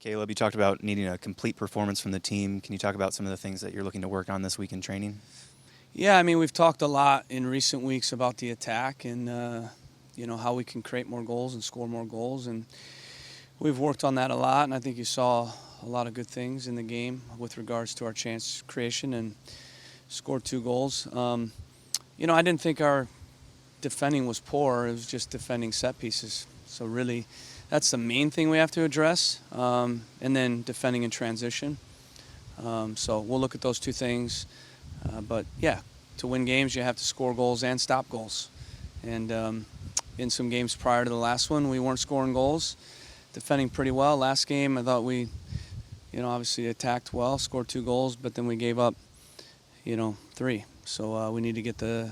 Caleb, you talked about needing a complete performance from the team. Can you talk about some of the things that you're looking to work on this week in training? Yeah, I mean, we've talked a lot in recent weeks about the attack and, how we can create more goals and score more goals. And we've worked on that a lot, and I think you saw a lot of good things in the game with regards to our chance creation and scored 2 goals. I didn't think our defending was poor. It was just defending set pieces. So really, that's the main thing we have to address, and then defending in transition. So we'll look at those 2 things. But yeah, to win games, you have to score goals and stop goals. And in some games prior to the last one, we weren't scoring goals, defending pretty well. Last game, I thought we, obviously attacked well, scored 2 goals, but then we gave up, 3. So we need to get the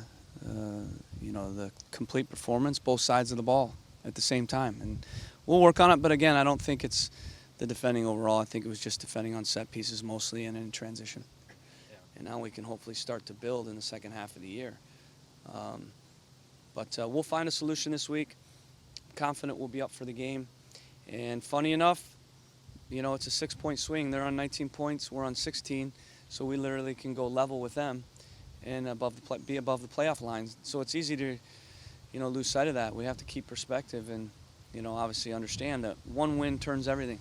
complete performance, both sides of the ball at the same time. And we'll work on it, but again, I don't think it's the defending overall. I think it was just defending on set pieces mostly and in transition. And now we can hopefully start to build in the second half of the year. But we'll find a solution this week. I'm confident we'll be up for the game. And funny enough, it's a 6-point swing. They're on 19 points. We're on 16. So we literally can go level with them and be above the playoff lines. So it's easy to, lose sight of that. We have to keep perspective and, obviously understand that one win turns everything.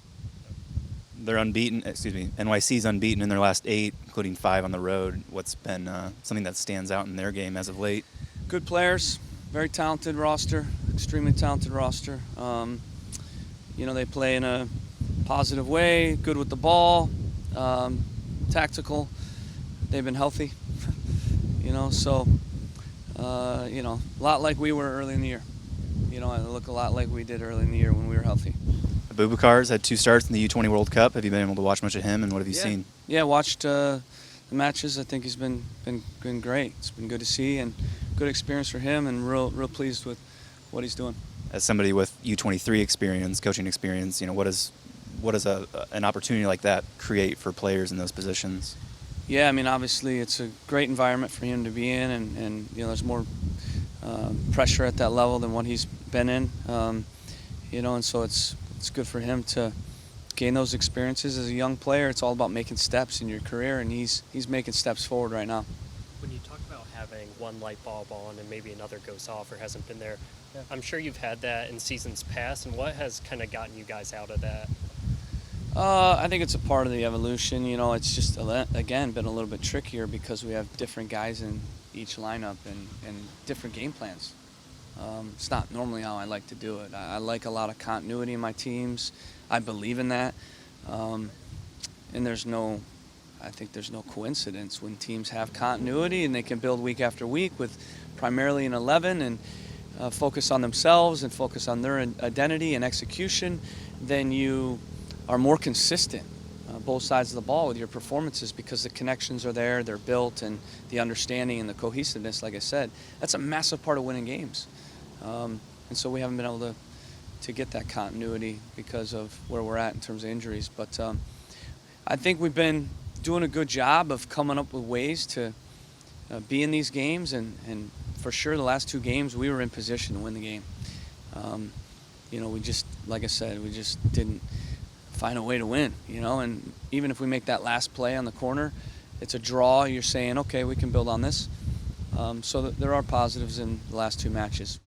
They're unbeaten. NYC's unbeaten in their last 8, including 5 on the road. What's been something that stands out in their game as of late? Good players, very talented roster, extremely talented roster. They play in a positive way, good with the ball, tactical. They've been healthy, so, a lot like we were early in the year. I look a lot like we did early in the year when we were healthy. Abubakar's had 2 starts in the U20 World Cup. Have you been able to watch much of him, and what have you seen? Yeah, watched the matches. I think he's been great. It's been good to see and good experience for him, and real pleased with what he's doing. As somebody with U23 experience, coaching experience, what does an opportunity like that create for players in those positions? Yeah, I mean, obviously it's a great environment for him to be in, and there's more pressure at that level than what he's been in, and so it's good for him to gain those experiences as a young player. It's all about making steps in your career, and he's making steps forward right now. When you talk about having one light bulb on and maybe another goes off or hasn't been there, I'm sure you've had that in seasons past, and what has kind of gotten you guys out of that? I think it's a part of the evolution. It's just, again, been a little bit trickier because we have different guys in each lineup and different game plans. It's not normally how I like to do it. I like a lot of continuity in my teams. I believe in that. And I think there's no coincidence when teams have continuity and they can build week after week with primarily an 11 and focus on themselves and focus on their identity and execution, then you are more consistent both sides of the ball with your performances because the connections are there, they're built, and the understanding and the cohesiveness, like I said, that's a massive part of winning games. And so we haven't been able to get that continuity because of where we're at in terms of injuries. But I think we've been doing a good job of coming up with ways to be in these games, and for sure the last 2 games we were in position to win the game. We just, like I said, we just didn't find a way to win, and even if we make that last play on the corner, it's a draw. You're saying, okay, we can build on this. So there are positives in the last 2 matches.